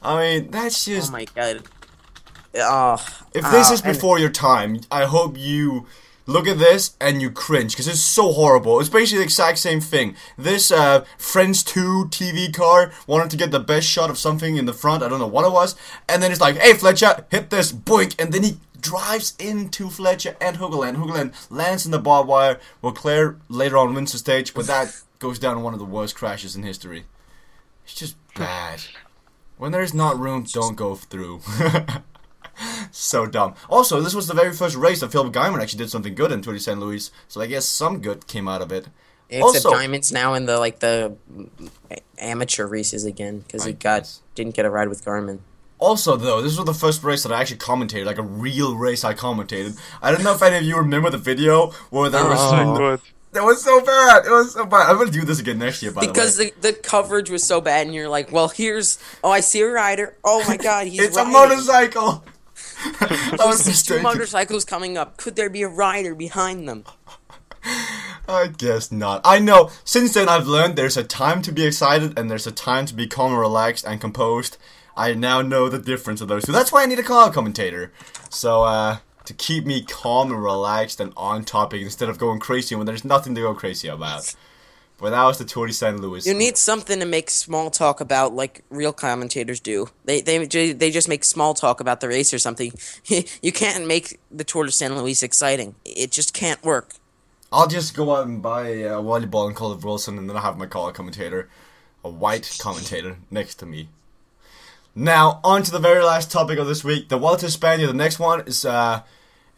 Speaker 1: I mean, that's just...
Speaker 3: Oh my god.
Speaker 1: If this is before your time, I hope you look at this and you cringe, because it's so horrible. It's basically the exact same thing. This Friends 2 TV car wanted to get the best shot of something in the front, I don't know what it was, and then it's like, hey Fletcher, hit this, boink, and then he drives into Fletcher and Hoogerland. Hoogerland lands in the barbed wire, while Claire later on wins the stage, but that goes down one of the worst crashes in history. It's just bad. When there's not room, don't go through. So dumb. Also, this was the very first race that Phil Guyman actually did something good in Tour de St. Louis, so I guess some good came out of it.
Speaker 3: Except Diamond's now in the amateur races again, because he didn't get a ride with Garmin.
Speaker 1: Also, though, this was the first race that I actually commentated, like a real race I commentated. I don't know if any of you remember the video where there was...
Speaker 2: good.
Speaker 1: That was so bad. It was so bad. I'm gonna do this again next year, by the way.
Speaker 3: Because the coverage was so bad, and you're like, well, here's... Oh, I see a rider. Oh my god, he's
Speaker 1: It's
Speaker 3: riding.
Speaker 1: a motorcycle! I was
Speaker 3: Two
Speaker 1: mistaken.
Speaker 3: motorcycles coming up. Could there be a rider behind them?
Speaker 1: I guess not. I know. Since then, I've learned there's a time to be excited and there's a time to be calm and relaxed and composed. I now know the difference of those two. That's why I need a color commentator. So, to keep me calm and relaxed and on topic instead of going crazy when there's nothing to go crazy about. But that was the Tour de St. Louis.
Speaker 3: You need something to make small talk about, like real commentators do. They just make small talk about the race or something. You can't make the Tour de St. Louis exciting. It just can't work.
Speaker 1: I'll just go out and buy a volleyball and call it Wilson, and then I'll have my color commentator, a white commentator, next to me. Now, on to the very last topic of this week, the Vuelta a España. The next one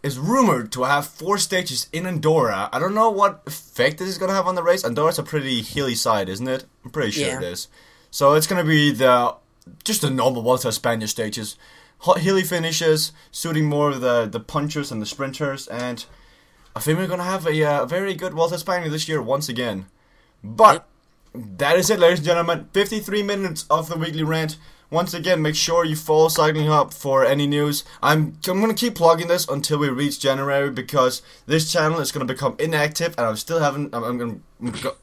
Speaker 1: is rumored to have 4 stages in Andorra. I don't know what effect this is going to have on the race. Andorra's a pretty hilly side, isn't it? I'm pretty sure it is. So it's going to be just the normal Vuelta a España stages. Hilly finishes, suiting more of the punchers and the sprinters. And I think we're going to have a very good Vuelta a España this year once again. But that is it, ladies and gentlemen. 53 minutes of the weekly rant. Once again, make sure you follow Cycling Hub for any news. I'm going to keep plugging this until we reach January, because this channel is going to become inactive, and I'm going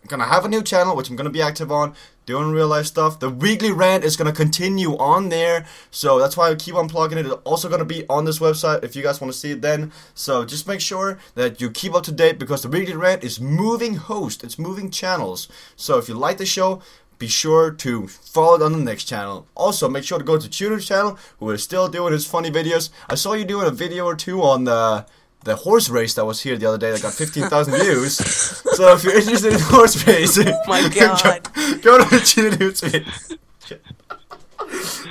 Speaker 1: to have a new channel which I'm going to be active on, doing real life stuff. The weekly rant is going to continue on there, so that's why I keep on plugging it. It's also going to be on this website if you guys want to see it then. So just make sure that you keep up to date, because the weekly rant is moving host, it's moving channels. So if you like the show, be sure to follow it on the next channel. Also, make sure to go to TheChudude's channel, who is still doing his funny videos. I saw you doing a video or two on the horse race that was here the other day that got 15,000 views. So if you're interested in horse racing,
Speaker 3: Oh my god.
Speaker 1: go to TheChudude's video.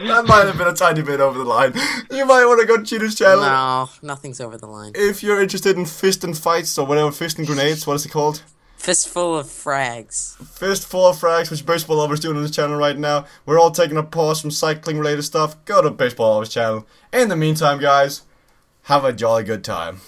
Speaker 1: That might have been a tiny bit over the line. You might want to go to TheChudude's channel.
Speaker 3: No, nothing's over the line.
Speaker 1: If you're interested in fist and fights, or whatever, fist and grenades, what is it called?
Speaker 3: Fistful of frags.
Speaker 1: Fistful of frags, which Baseball Lovers doing on this channel right now. We're all taking a pause from cycling related stuff. Go to Baseball Lovers channel. In the meantime, guys, have a jolly good time.